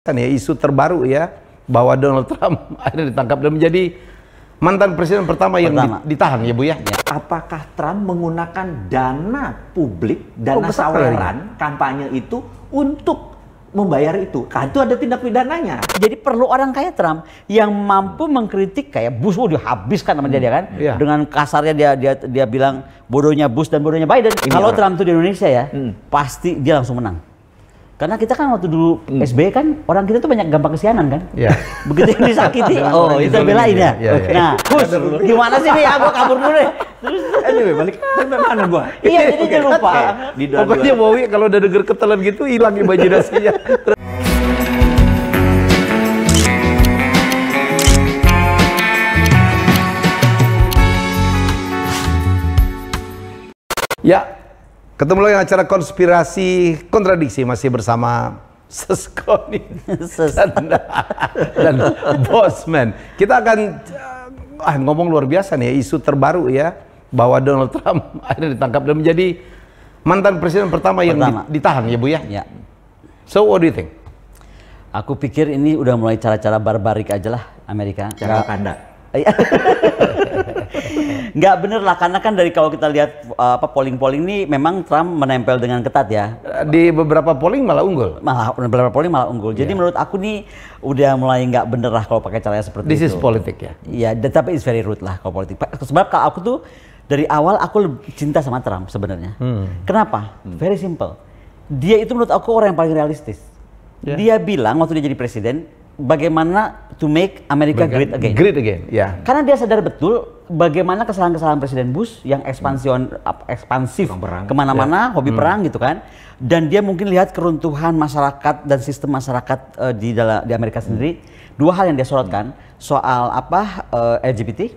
Kan ya isu terbaru ya bahwa Donald Trump akhirnya ditangkap dan menjadi mantan presiden pertama yang ditahan ya Bu ya. Apakah Trump menggunakan dana publik, dana saweran kampanye itu untuk membayar itu? Kan itu ada tindak pidananya. Jadi perlu orang kayak Trump yang mampu mengkritik kayak Bush, dihabiskan sama dia kan. Dengan kasarnya dia bilang bodohnya Bush dan bodohnya Biden. Kalau Trump itu di Indonesia ya, pasti dia langsung menang. Karena kita kan waktu dulu SBY kan orang kita tuh banyak gampang kesianan kan. Begitu yang disakiti, itu belain ya. Nah, Bush, gimana sih nih? Gua kabur dulu deh. Terus anyway, balik mana gua? Iya, jadi jangan lupa. Pokoknya Bowie kalau udah denger ketelan gitu hilang imajinasinya. Ya, ketemu lagi acara konspirasi kontradiksi masih bersama Seskoni dan Bosman. Kita akan ngomong luar biasa nih isu terbaru ya bahwa Donald Trump akhirnya ditangkap dan menjadi mantan presiden pertama yang ditahan ya Bu ya. So what do you think? Aku pikir ini udah mulai cara-cara barbarik aja lah Amerika. Cara Wakanda. Nggak bener lah, karena kan dari kalau kita lihat polling-polling ini memang Trump menempel dengan ketat ya. Di beberapa polling malah unggul. Beberapa polling malah unggul. Jadi menurut aku nih udah mulai nggak bener lah kalau pakai caranya seperti itu. This is politik ya? Iya, tapi it's very rude lah kalau politik. Sebab kalau aku tuh dari awal aku cinta sama Trump sebenarnya. Kenapa? Very simple. Dia itu menurut aku orang yang paling realistis. Dia bilang waktu dia jadi presiden, bagaimana to make America great again. Great again, ya. Karena dia sadar betul bagaimana kesalahan-kesalahan Presiden Bush yang ekspansif kemana-mana, hobi perang gitu kan. Dan dia mungkin lihat keruntuhan masyarakat dan sistem masyarakat di Amerika sendiri. Dua hal yang dia sorotkan, soal LGBT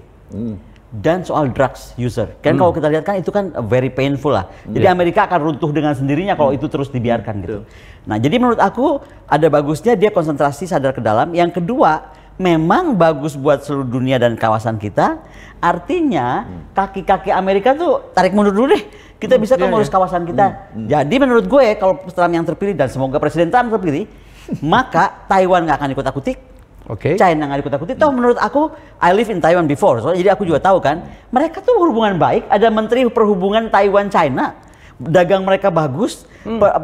dan soal drugs user. Kan kalau kita lihat kan itu kan very painful lah. Jadi Amerika akan runtuh dengan sendirinya kalau itu terus dibiarkan gitu. Nah, jadi menurut aku ada bagusnya dia konsentrasi sadar ke dalam. Yang kedua, memang bagus buat seluruh dunia dan kawasan kita. Artinya kaki-kaki Amerika tuh tarik mundur dulu deh. Kita bisa mengurus kawasan kita. Jadi menurut gue kalau Trump yang terpilih dan semoga Presiden Trump terpilih, maka Taiwan nggak akan ikut-akutik. China nggak ikut-akutik. Toh menurut aku, I live in Taiwan before, jadi aku juga tahu kan, mereka tuh hubungan baik. Ada Menteri Perhubungan Taiwan-China, dagang mereka bagus,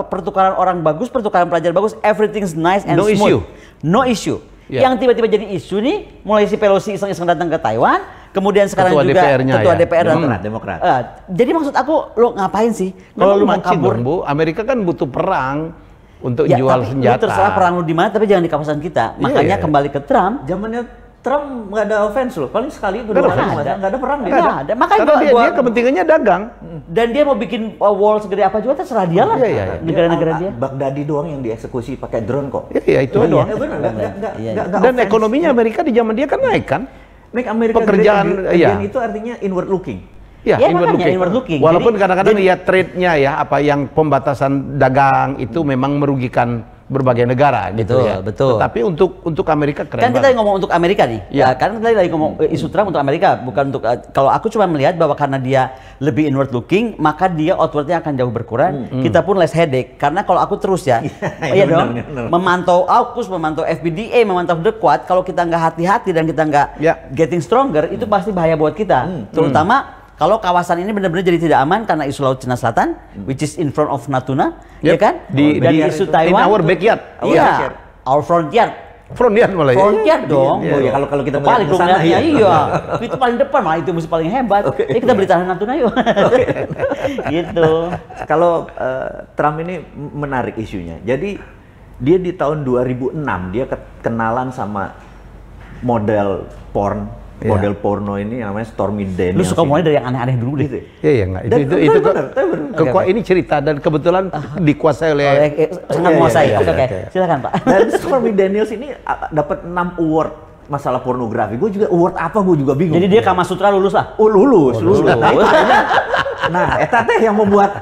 pertukaran orang bagus, pertukaran pelajar bagus, everything's nice and smooth. No issue. Yang tiba-tiba jadi isu nih, mulai si Pelosi iseng-iseng datang ke Taiwan, kemudian sekarang ketua juga ketua DPR Demokrat. Jadi maksud aku, lo ngapain sih? Kalau lu mau kabur, Bu, Amerika kan butuh perang untuk ya, jual senjata. Lu terserah perang lu di mana, tapi jangan di kawasan kita. Makanya kembali ke Trump. Zamannya Trump nggak ada offense loh, paling sekali itu nggak ada perang. Nggak ada. Makanya dia kepentingannya dagang. Dan dia mau bikin wall segede apa juga terserah dia lah. Negara-negara dia. Baghdadi doang yang dieksekusi pakai drone kok. Iya itu doang. Dan ekonominya Amerika di zaman dia kan naik kan. Make America pekerjaan itu artinya inward looking. Ya, inward looking. Walaupun kadang-kadang ya trade-nya ya yang pembatasan dagang itu memang merugikan berbagai negara gitu ya. Betul. Tapi untuk Amerika keren. Kan kita ngomong untuk Amerika nih. Ya, kan kita lagi ngomong isu Trump untuk Amerika, bukan untuk kalau aku cuma melihat bahwa karena dia lebih inward looking, maka dia outwardnya akan jauh berkurang. Kita pun less headache. Karena kalau aku terus memantau AUKUS, memantau FBDA, memantau The Quad, kalau kita nggak hati-hati dan kita nggak getting stronger, itu pasti bahaya buat kita. Terutama kalau kawasan ini benar-benar jadi tidak aman karena isu Laut Cina Selatan, which is in front of Natuna, ya kan? Dan isu Taiwan, in our backyard. Our frontier. Frontier malah ya. Frontier dong. Kalau kita paling ke sana itu paling depan, malah itu mesti paling hebat. Jadi kita beli tanah Natuna yuk. Gitu. Kalau Trump ini menarik isunya. Jadi dia di tahun 2006 dia kenalan sama model porno ini namanya Stormy Daniels. Lu suka mulai dari yang aneh-aneh dulu deh. Iya enggak. Itu ini cerita dan kebetulan dikuasai oleh sangat menguasai. Oke. Silakan, Pak. Dan Stormy Daniels ini dapat 6 award masalah pornografi. Gue juga award apa gue juga bingung. Jadi dia Kama Sutra lulus lah. Lulus. Nah, eta teh yang membuat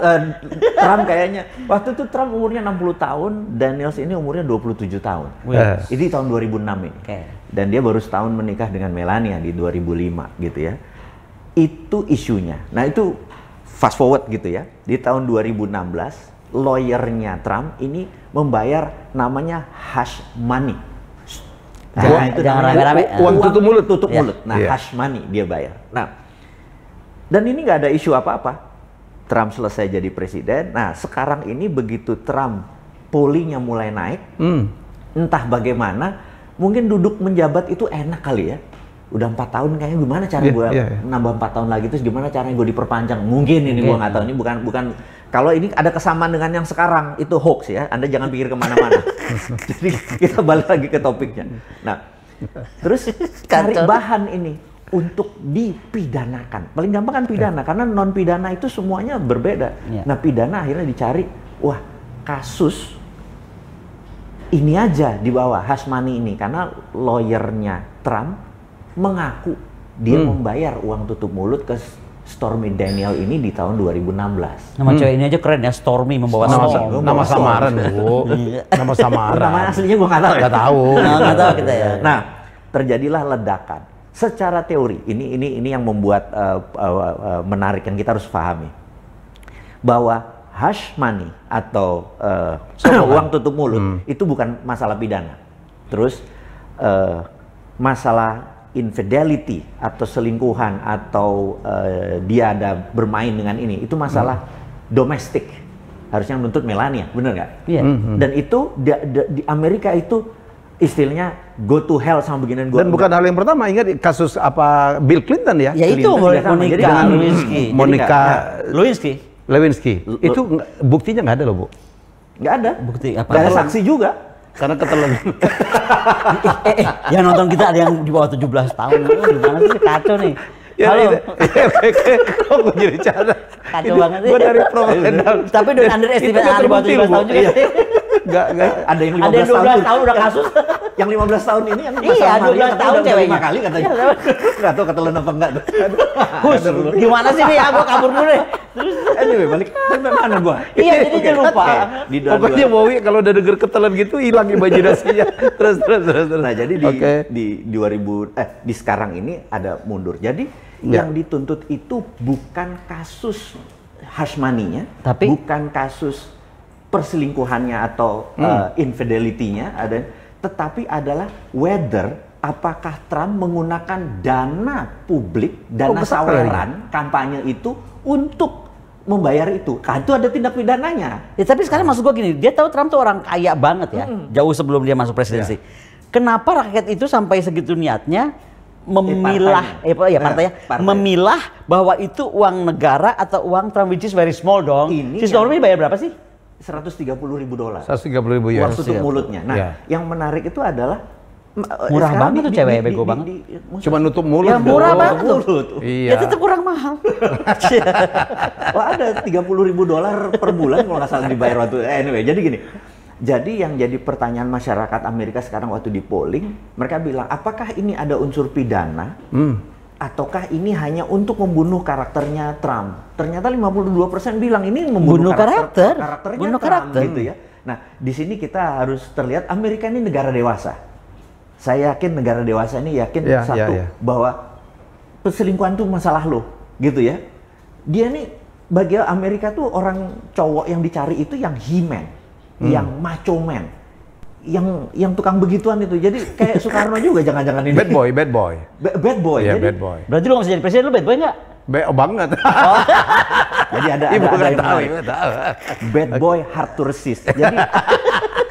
Trump kayaknya waktu itu Trump umurnya 60 tahun, Daniels ini umurnya 27 tahun. Ini tahun 2006 ini. Dan dia baru setahun menikah dengan Melania di 2005 gitu ya. Itu isunya. Nah, itu fast forward gitu ya. Di tahun 2016, lawyernya Trump ini membayar namanya hush money. Nah, itu jangan rame-rame. Uang tutup mulut. Nah, hush money dia bayar. Nah, dan ini nggak ada isu apa-apa. Trump selesai jadi presiden. Nah, sekarang ini begitu Trump pollingnya mulai naik, entah bagaimana, mungkin duduk menjabat itu enak kali ya. Udah 4 tahun kayaknya gimana cara gue nambah 4 tahun lagi, terus gimana caranya gue diperpanjang? Mungkin ini gue nggak tahu, ini bukan. Kalau ini ada kesamaan dengan yang sekarang, itu hoax ya. Anda jangan pikir kemana-mana. Jadi kita balik lagi ke topiknya. Nah, terus cari bahan ini untuk dipidanakan. Paling gampang kan pidana, karena non pidana itu semuanya berbeda. Nah, pidana akhirnya dicari, wah kasus ini aja di bawah hush money ini, karena lawyernya Trump mengaku dia membayar uang tutup mulut ke Stormy Daniel ini di tahun 2016. Nama cewek ini aja keren ya, Stormy, membawa nama samaran, Bu. Nama samaran. Nama aslinya gua nggak tahu. Nggak tahu. Nggak tahu kita ya. Nah, terjadilah ledakan. Secara teori, ini yang membuat menarik, yang kita harus pahami, bahwa hush money atau uang tutup mulut itu bukan masalah pidana. Terus masalah infidelity atau selingkuhan atau dia ada bermain dengan ini, itu masalah domestik, harusnya menuntut Melania, bener nggak? Iya. Dan itu di Amerika itu istilahnya go to hell sama beginian. Dan bukan hal yang pertama, ingat kasus apa Bill Clinton ya? Ya itu Monica Lewinsky. Itu buktinya nggak ada loh, Bu. Nggak ada. Bukti apa? Nggak ada saksi juga. Karena ketelan. Yang nonton kita ada yang di bawah 17 tahun. Gimana sih, kacau nih. Ya, halo. Kok gue jadi cara? Kacau banget sih. Gue dari profesional. Tapi udah underestimate anak di bawah 17 tahun juga sih. Enggak. Ada yang 12 tahun udah kasus. Yang 15 tahun ini yang iya, 12 tahun ceweknya. 5 kali katanya. Enggak tahu ketelan apa enggak. Hus, gimana sih nih? Gua kabur dulu deh. Terus anyway, balik sampai mana gua? Iya, jadi dia lupa. Pokoknya Bowie kalau udah denger ketelan gitu hilang imajinasinya. Terus. Nah, jadi di sekarang ini ada mundur. Jadi yang dituntut itu bukan kasus hush money-nya, tapi bukan kasus perselingkuhannya atau infidelity-nya, tetapi adalah whether apakah Trump menggunakan dana publik, dana saweran kampanye itu untuk membayar itu. Kan itu ada tindak pidananya. Ya, tapi sekarang maksud gua gini, dia tahu Trump tuh orang kaya banget ya, jauh sebelum dia masuk presidensi. Kenapa rakyat itu sampai segitu niatnya memilah partainya memilah bahwa itu uang negara atau uang Trump, which is very small dong. Si Stormy bayar berapa sih? $130.000. 130.000 ya. Uang tutup mulutnya. Nah, yang menarik itu adalah murah banget tuh cewek, bego banget. Cuma nutup mulut. Ya murah banget tuh. Iya. Ya tetap kurang mahal. Wah, ada $30.000 per bulan kalau nggak salah dibayar waktu. Anyway, jadi gini. Jadi yang jadi pertanyaan masyarakat Amerika sekarang waktu di polling, mereka bilang apakah ini ada unsur pidana ataukah ini hanya untuk membunuh karakternya Trump? Ternyata 52% bilang ini membunuh karakternya Trump gitu ya. Nah, di sini kita harus terlihat Amerika ini negara dewasa. Saya yakin negara dewasa ini yakin bahwa perselingkuhan itu masalah lo, gitu ya. Dia nih bagi Amerika tuh orang cowok yang dicari itu yang he-man, yang macho man, yang tukang begituan itu. Jadi kayak Soekarno juga jangan-jangan ini. Bad boy. Bad boy. Yeah, jadi, bad boy. Berarti lu nggak bisa jadi presiden, lu bad boy nggak? Banget. Jadi ada yang menarik. Bad boy hard to resist. Jadi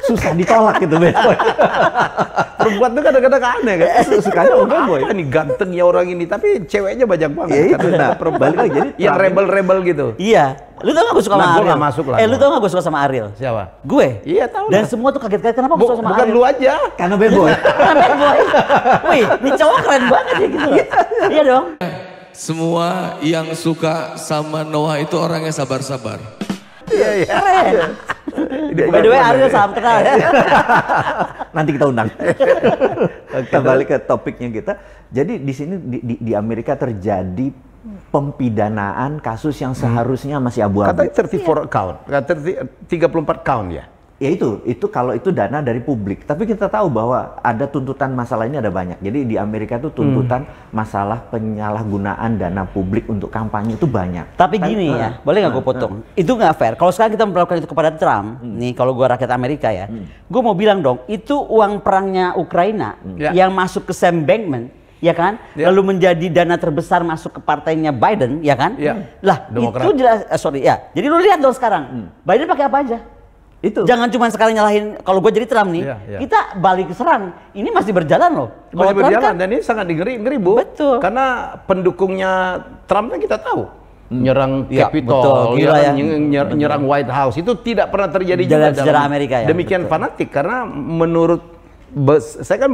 susah ditolak gitu bad boy. Perempuan tuh kadang-kadang aneh kan. Sukanya bad boy. Ini ganteng ya orang ini, tapi ceweknya banyak banget. Ya itu, nah, balik lagi. Jadi yang rebel-rebel gitu. Iya. Lu tau gak gue suka sama Ariel? Gak masuk lah. Lu tau gak gue suka sama Ariel? Siapa? Gue. Iya tahu. Dan semua tuh kaget-kaget kenapa gue suka sama Ariel? Bukan lu aja. Karena bad boy. Karena bad boy. Wih, ini cowok keren banget ya gitu. Iya dong. Semua yang suka sama Noah itu orangnya sabar-sabar. Iya. Keren. By the way, Ariel salam kenal ya. Nanti kita undang. Kita balik ke topiknya kita. Jadi di sini di Amerika terjadi pempidanaan kasus yang seharusnya masih abu-abu. Katanya 34 count, 34 count ya. Ya itu kalau itu dana dari publik. Tapi kita tahu bahwa ada tuntutan masalah ini ada banyak. Jadi di Amerika itu tuntutan masalah penyalahgunaan dana publik untuk kampanye itu banyak. Tapi gini ya, boleh nggak gue potong? Itu nggak fair. Kalau sekarang kita melakukan itu kepada Trump, nih kalau gue rakyat Amerika ya, gue mau bilang dong, itu uang perangnya Ukraina yang masuk ke Sam Bankman, ya kan? Lalu menjadi dana terbesar masuk ke partainya Biden, ya kan? Lah Demokrat. Itu jelas, Jadi lu lihat dong sekarang, Biden pakai apa aja? Itu. Jangan cuma sekali nyalahin, kalau gue jadi Trump nih, kita balik serang. Ini masih berjalan loh. Masih berjalan dan ini sangat ngeri Bu. Betul. Karena pendukungnya Trump kan kita tahu. Nyerang Capitol, nyerang White House itu tidak pernah terjadi juga dalam sejarah Amerika ya. Demikian fanatik karena menurut saya kan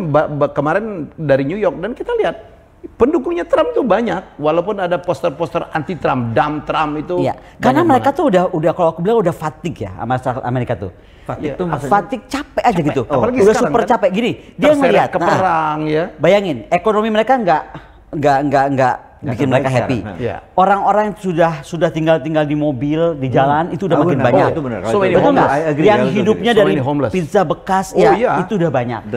kemarin dari New York dan kita lihat pendukungnya Trump tuh banyak, walaupun ada poster-poster anti Trump, damn Trump itu. Iya. Karena mereka tuh udah kalau aku bilang udah fatigue ya sama Amerika tuh. Fatigue tuh maksudnya fatigue capek aja gitu. Apalagi udah sekarang, super kan? capek gini. Dia ngelihat ke perang ya. Bayangin, ekonomi mereka nggak bikin mereka happy. Orang-orang yang sudah tinggal di mobil, di jalan itu udah makin banyak. Itu benar. Yang hidupnya dari pizza bekas itu udah banyak.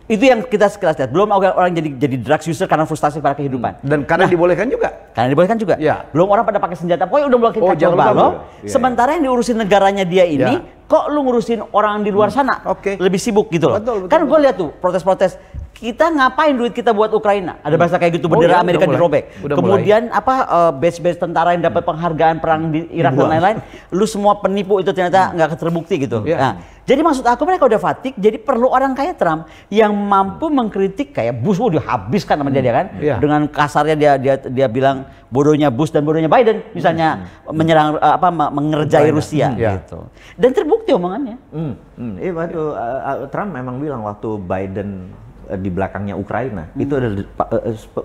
Itu yang kita sekelas lihat. Belum orang jadi drugs user karena frustasi pada kehidupan. Dan karena dibolehkan juga. Karena dibolehkan juga. Belum orang pada pakai senjata. Pokoknya udah melakukan kacau balau. Sementara yang diurusin negaranya dia ini, kok lu ngurusin orang di luar sana? Lebih sibuk gitu loh. Kan gue lihat tuh protes-protes. Kita ngapain duit kita buat Ukraina? Ada bahasa kayak gitu, bendera Amerika dirobek. Kemudian base-base tentara yang dapat penghargaan perang di Irak dan lain-lain, lu semua penipu itu ternyata nggak terbukti gitu. Nah, jadi maksud aku mereka udah fatigue, jadi perlu orang kayak Trump yang mampu mengkritik kayak Bush, dihabiskan sama dia kan? Dengan kasarnya dia bilang bodohnya Bush dan bodohnya Biden, misalnya menyerang mengerjai Rusia gitu. Dan terbukti omongannya. Waktu Trump memang bilang waktu Biden di belakangnya Ukraina itu adalah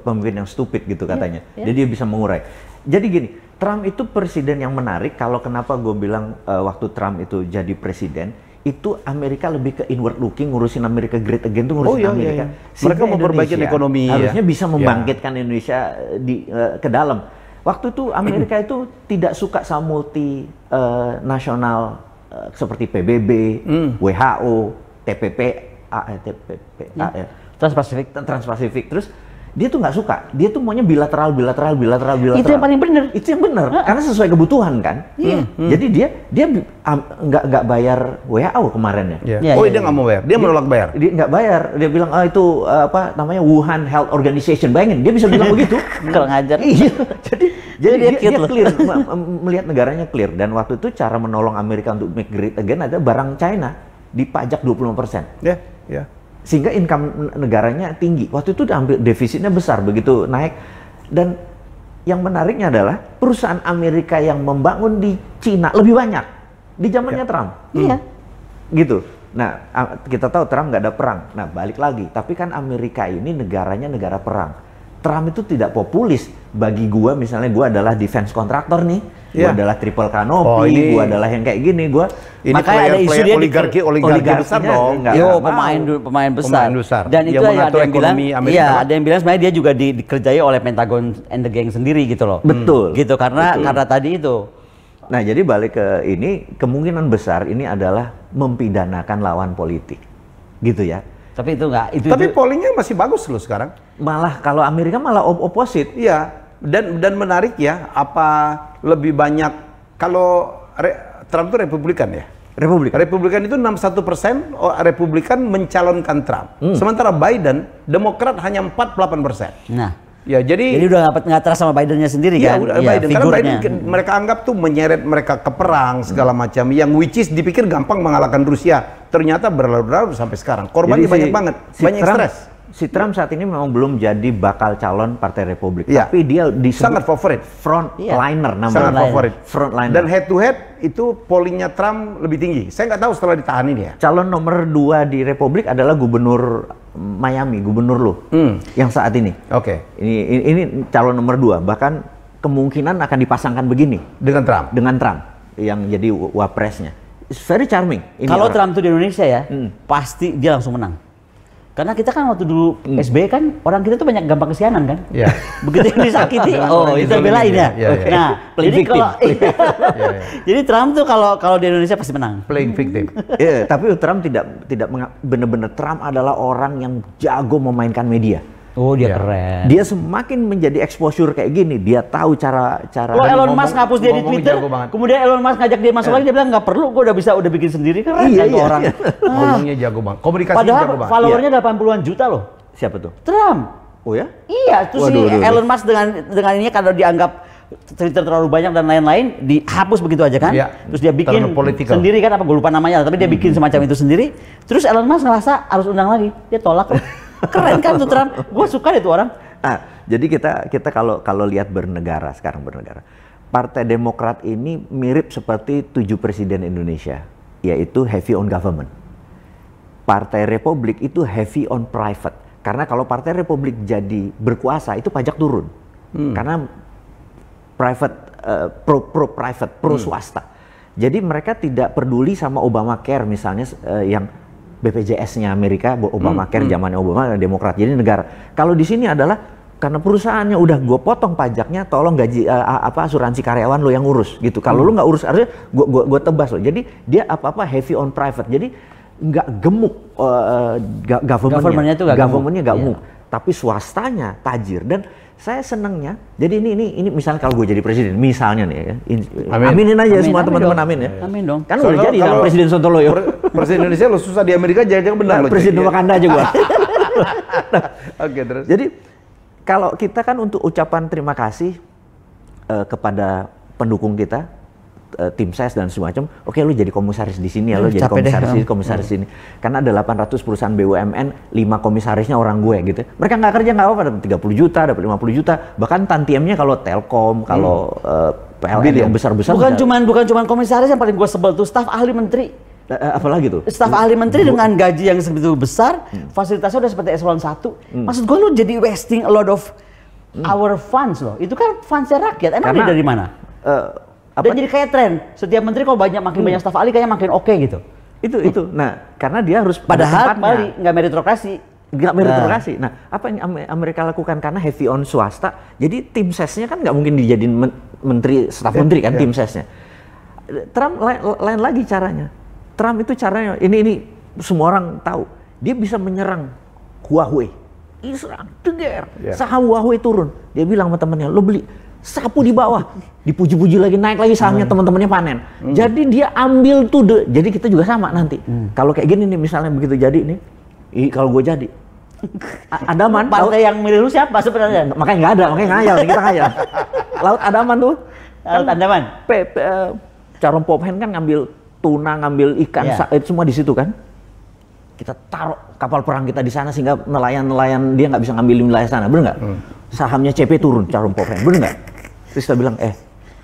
pemimpin yang stupid gitu katanya. Jadi dia bisa mengurai. Jadi gini, Trump itu presiden yang menarik. Kalau kenapa gue bilang waktu Trump itu jadi presiden, itu Amerika lebih ke inward looking, ngurusin Amerika great again tuh ngurusin Amerika. Mereka mau perbaikin ekonomi. Harusnya bisa membangkitkan Indonesia ke dalam. Waktu itu Amerika itu tidak suka sama multi nasional seperti PBB, WHO, TPP. Trans-Pasifik. Terus dia tuh nggak suka. Dia tuh maunya bilateral. Itu yang paling benar. Itu yang benar. Karena sesuai kebutuhan kan. Jadi dia nggak bayar WHO kemarin ya. Dia nggak mau bayar. Dia menolak bayar. Dia nggak bayar. Dia bilang itu Wuhan Health Organization. Bayangin dia bisa bilang begitu. Kalau ngajar. Jadi dia clear melihat negaranya clear. Dan waktu itu cara menolong Amerika untuk make great again ada barang China dipajak 25%. Sehingga income negaranya tinggi. Waktu itu hampir defisitnya besar begitu naik. Dan yang menariknya adalah perusahaan Amerika yang membangun di Cina lebih banyak di zamannya Trump. Gitu. Nah, kita tahu Trump nggak ada perang. Nah, balik lagi. Tapi kan Amerika ini negaranya negara perang. Trump itu tidak populis. Bagi gua misalnya gua adalah defense contractor nih. Gua adalah triple canopy, gua adalah yang kayak gini, ini makanya ada isu dia oligarki besar dong. Pemain besar. Dan itu ada yang bilang, ada yang bilang sebenarnya dia juga dikerjai oleh Pentagon and the Gang sendiri gitu loh. Betul. Gitu karena tadi itu. Nah, jadi balik ke ini, kemungkinan besar ini adalah mempidanakan lawan politik. Gitu ya. Tapi itu enggak Tapi pollingnya masih bagus loh sekarang. Malah kalau Amerika malah oposit. Iya. Dan menarik ya, apa lebih banyak kalau Trump itu Republikan ya? Republikan itu 61% Republikan mencalonkan Trump. Sementara Biden, Demokrat hanya 48%. Nah, ya jadi udah nggak terasa sama Bidennya sendiri kan? Iya, Biden. Karena Biden mereka anggap tuh menyeret mereka ke perang segala macam. Yang which is dipikir gampang mengalahkan Rusia, ternyata berlarut-larut sampai sekarang. Korbannya banyak banget, banyak stres. Si Trump saat ini memang belum jadi bakal calon Partai Republik, tapi dia sangat favorit, frontliner namanya. Sangat favorit, frontliner. Dan head to head itu pollingnya Trump lebih tinggi. Saya nggak tahu setelah ditahan ini ya. Calon nomor 2 di Republik adalah gubernur Miami, gubernur lo, yang saat ini. Ini calon nomor 2, bahkan kemungkinan akan dipasangkan begini dengan Trump yang jadi wapresnya. It's very charming. Kalau Trump itu di Indonesia ya, pasti dia langsung menang. Karena kita kan waktu dulu SBY kan orang kita tuh banyak gampang kesianan kan. Iya. Begitu yang disakiti, itu belain ya. Nah, jadi kalau jadi Trump tuh kalau di Indonesia pasti menang. Playing victim. Tapi Trump tidak benar-benar Trump adalah orang yang jago memainkan media. Oh, dia keren. Dia semakin menjadi exposure kayak gini, dia tahu cara. Kalau Elon Musk ngapus dia di Twitter, kemudian Elon Musk ngajak dia masuk lagi, dia bilang nggak perlu, gue udah bikin sendiri, keren kan orang. Ngomongnya jago banget. Komunikasi padahal jago banget. followernya 80-an juta loh. Siapa tuh? Trump. Oh ya? Iya, terus Elon Musk dengan ini kalau dianggap Twitter terlalu banyak dan lain-lain dihapus begitu aja kan? Ya, terus dia bikin sendiri kan, apa gue lupa namanya, tapi dia bikin semacam itu sendiri. Terus Elon Musk ngerasa harus undang lagi, dia tolak. Keren kan tuh Trump, gue suka deh tuh orang. Jadi kita kalau lihat bernegara sekarang Partai Demokrat ini mirip seperti 7 presiden Indonesia, yaitu heavy on government. Partai Republik itu heavy on private, karena kalau Partai Republik jadi berkuasa itu pajak turun, karena private pro swasta. Jadi mereka tidak peduli sama Obamacare misalnya yang BPJS-nya Amerika, Obamacare zamannya Obama, Demokrat. Jadi negara. Kalau di sini adalah karena perusahaannya udah gue potong pajaknya, tolong gaji asuransi karyawan lo yang urus gitu. Kalau lo nggak urus, harusnya gue tebas lo. Jadi dia apa heavy on private. Jadi nggak gemuk government-nya nggak gemuk, tapi swastanya tajir. Dan saya senangnya, jadi ini misalnya kalau gue jadi presiden, misalnya nih ya, aminin aja semua teman-teman, amin ya. Amin dong. Kan udah jadi sama Presiden Sontoloyo. Presiden Indonesia lo susah di Amerika, jangan benar. Presiden Wakanda aja gua. Oke, terus. Jadi kalau kita kan untuk ucapan terima kasih kepada pendukung kita, tim ses dan semacam, oke lu jadi komisaris di sini ya, lu jadi komisaris sini. Karena ada 800 perusahaan BUMN, 5 komisarisnya orang gue gitu. Mereka nggak kerja nggak apa-apa, dapat 30 juta, dapat 50 juta, bahkan tantiemnya kalau Telkom, kalau PLN yang besar-besar. Bukan cuman komisaris yang paling gue sebel tuh, staf ahli menteri. Apalagi tuh? Staf ahli menteri dengan gaji yang segitu besar, fasilitasnya udah seperti eselon 1. Maksud gue lu jadi wasting a lot of our funds loh. Itu kan fundsnya rakyat. Emang dari mana? Dan jadi kayak tren, setiap menteri kalau makin banyak staf ahli kayaknya makin oke gitu. Itu. Nah, karena dia harus padahal kembali nggak meritokrasi. Nggak meritokrasi. Nah, apa yang Amerika lakukan karena heavy on swasta, jadi tim sesnya kan nggak mungkin dijadiin menteri, staf menteri kan tim sesnya. Trump lain lagi caranya. Trump itu caranya, ini semua orang tahu, dia bisa menyerang Huawei. Diserang, saham Huawei turun. Dia bilang sama temennya, lo beli, sapu di bawah, dipuji-puji lagi, naik lagi sahamnya, teman-temannya panen. Jadi dia ambil tuh, jadi kita juga sama nanti. Kalau kayak gini nih, misalnya begitu jadi nih, kalau gue jadi, Andaman. Partai yang milih lu siapa sebenarnya? Makanya nggak ada, makanya ngayal, kita ngayal. Laut Andaman tuh. Laut Andaman. Charon Pophen kan ngambil tuna, ngambil ikan, itu semua di situ kan. Kita taruh kapal perang kita di sana sehingga nelayan-nelayan dia nggak bisa ngambil wilayah sana, bener nggak? Sahamnya CP turun, Charon Pophen, bener nggak? Terus kita bilang,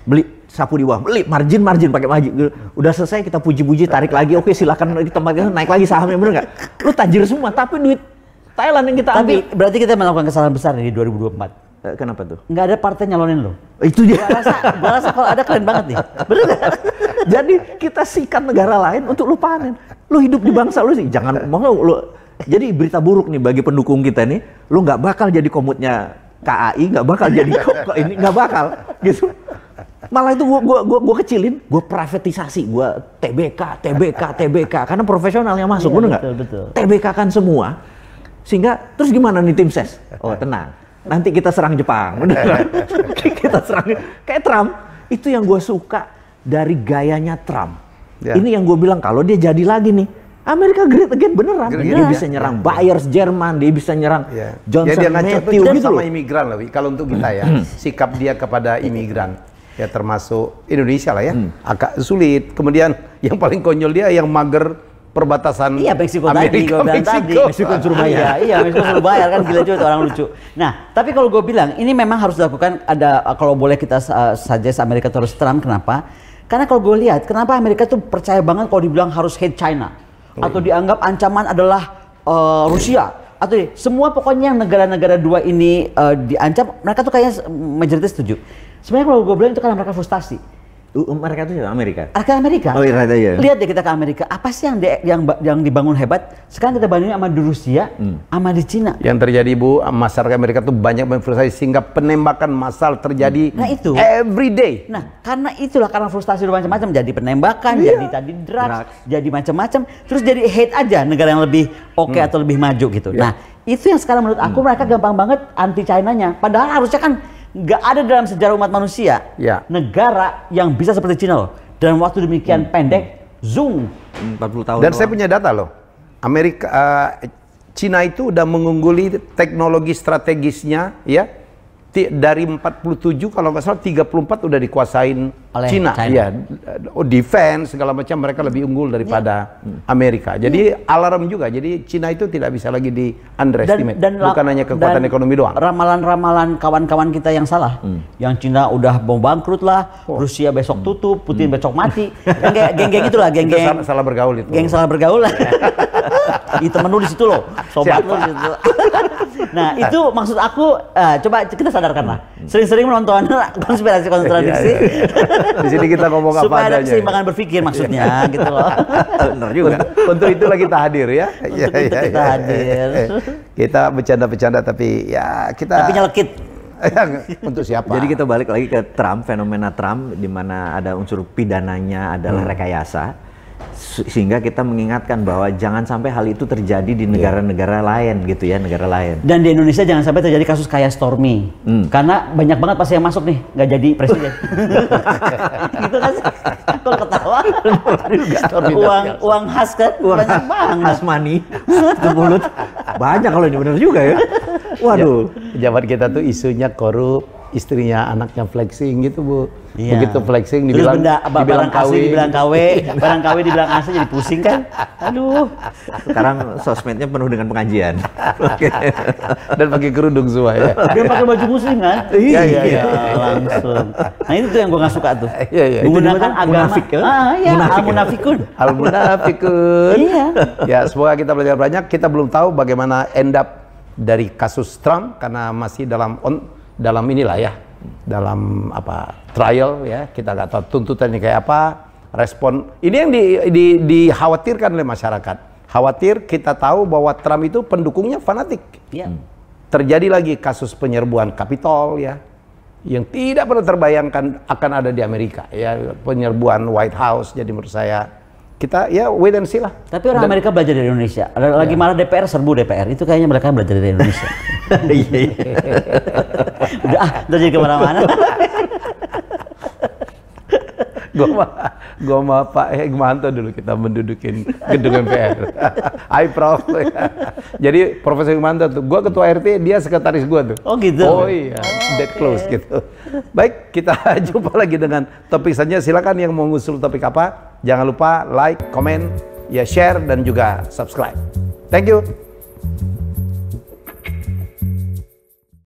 beli sapu di bawah, beli margin pakai margin. Udah selesai kita puji-puji, tarik lagi, oke silakan di tempat kita naik lagi sahamnya, bener nggak? Lu tajir semua, tapi duit Thailand yang kita ambil. Tapi berarti kita melakukan kesalahan besar di 2024. Kenapa tuh? Nggak ada partai nyalonin lo. Itu dia. Gua rasa kalau ada keren banget nih. Bener nggak? Jadi kita sikat negara lain untuk lu panen. Lu hidup di bangsa lu sih, jangan mau lu. Jadi berita buruk nih bagi pendukung kita nih, lu nggak bakal jadi komutnya KAI, nggak bakal jadi ini, nggak bakal gitu. Malah itu gua kecilin, gua privatisasi, gua TBK, karena profesional yang masuk, bener nggak? Betul. TBK kan semua, sehingga terus gimana nih tim ses? Oh tenang, nanti kita serang Jepang, bener. Kita serang kayak Trump. Itu yang gua suka dari gayanya Trump. Ini yang gue bilang kalau dia jadi lagi nih, Amerika great again beneran. Dia bisa nyerang Bayers Jerman, dia bisa nyerang Johnson Matthey gitu sama imigran loh. Kalau untuk kita ya, sikap dia kepada imigran ya termasuk Indonesia lah ya, agak sulit. Kemudian yang paling konyol dia yang mager perbatasan Meksiko Amerika, tadi, Meksiko suruh bayar. Meksiko suruh bayar kan, gila juga orang lucu. Nah, tapi kalau gue bilang ini memang harus dilakukan, ada kalau boleh kita suggest Amerika terus Trump, kenapa? Karena kalau gue lihat, kenapa Amerika tuh percaya banget kalau dibilang harus hate China atau dianggap ancaman adalah Rusia atau semua pokoknya yang negara-negara dua ini diancam, mereka tuh kayaknya majoritas setuju. Sebenarnya kalau gue bilang itu karena mereka frustasi. Mereka itu Amerika. Ke Amerika. Oh iya, iya. Lihat deh kita ke Amerika. Apa sih yang dibangun hebat? Sekarang kita bandingin sama di Rusia, sama di Cina. Yang terjadi Bu, masyarakat Amerika tuh banyak menginvestasi sehingga penembakan massal terjadi every day. Nah, karena frustasi udah macam-macam, jadi penembakan, jadi tadi drugs, jadi macam-macam, terus jadi hate aja negara yang lebih oke atau lebih maju gitu. Nah, itu yang sekarang menurut aku mereka gampang banget anti China-nya. Padahal harusnya kan nggak ada dalam sejarah umat manusia negara yang bisa seperti Cina loh. Dalam waktu demikian pendek, zoom 40 tahun. Dan saya punya data loh. Cina itu udah mengungguli teknologi strategisnya ya. Dari 47 kalau nggak salah 34 udah dikuasain oleh Cina. Ya, defense segala macam mereka lebih unggul daripada Amerika. Jadi alarm juga. Jadi Cina itu tidak bisa lagi di underestimate. Bukan hanya kekuatan ekonomi doang. Ramalan-ramalan kawan-kawan kita yang salah. Yang Cina udah mau bangkrut lah, Rusia besok tutup, Putin besok mati. Geng-geng itulah, geng-geng salah bergaul itu. Geng salah bergaul lah. Itu menu di situ loh. Sobat lo di situ. Nah, itu maksud aku coba kita sadarkan lah. Sering-sering menonton konspirasi kontradiksi. Di sini kita ngomong apa adanya. Supaya ada keseimbangan berpikir maksudnya gitu loh. Benar juga. Untuk itulah kita hadir ya. Untuk itu kita hadir. Kita bercanda-bercanda tapi ya kita tapi nyelekit. Untuk siapa? Jadi kita balik lagi ke Trump, fenomena Trump di mana ada unsur pidananya adalah rekayasa. Sehingga kita mengingatkan bahwa jangan sampai hal itu terjadi di negara-negara lain gitu ya, negara lain. Dan di Indonesia jangan sampai terjadi kasus kayak Stormy. Karena banyak banget pasti yang masuk nih nggak jadi presiden. Gitu kan? Kalau ketawa uang khas kan banyak banget. Khas money itu mulut banyak kalau ini benar juga ya. Waduh. Pejabat kita tuh isunya korup, istrinya anaknya flexing gitu Bu. Iya. Begitu flexing dibilang barang asli dibilang KW, barang KW dibilang asli jadi pusing kan. Aduh. Sekarang sosmednya penuh dengan pengajian. Dan pakai kerudung semua ya. Dia pakai baju muslim kan? Iya. Langsung. Nah itu tuh yang gue nggak suka tuh. Iya. Menggunakan agama. Munafik ya? Al-munafikun. Al-munafikun. Iya. Ya semoga kita belajar banyak. Kita belum tahu bagaimana end up dari kasus Trump karena masih dalam inilah ya. Dalam trial ya, kita nggak tahu tuntutannya kayak apa, respon ini yang dikhawatirkan oleh masyarakat. Khawatir kita tahu bahwa Trump itu pendukungnya fanatik. Terjadi lagi kasus penyerbuan Kapitol ya, yang tidak pernah terbayangkan akan ada di Amerika ya, penyerbuan White House. Jadi menurut saya kita ya wait and see lah. Tapi orang Amerika belajar dari Indonesia. Ada lagi malah DPR serbu DPR. Itu kayaknya mereka belajar dari Indonesia. Udah jadi kemana-mana. Gua sama Pak Hikmanto dulu kita mendudukin gedung MPR. Hai Prof. Jadi Profesor Hikmanto tuh, gua ketua RT, dia sekretaris gua tuh. Oh gitu. Oh iya, that close gitu. Baik, kita jumpa lagi dengan topik selanjutnya. Silakan yang mau ngusul topik apa, jangan lupa like, comment, ya share dan juga subscribe. Thank you.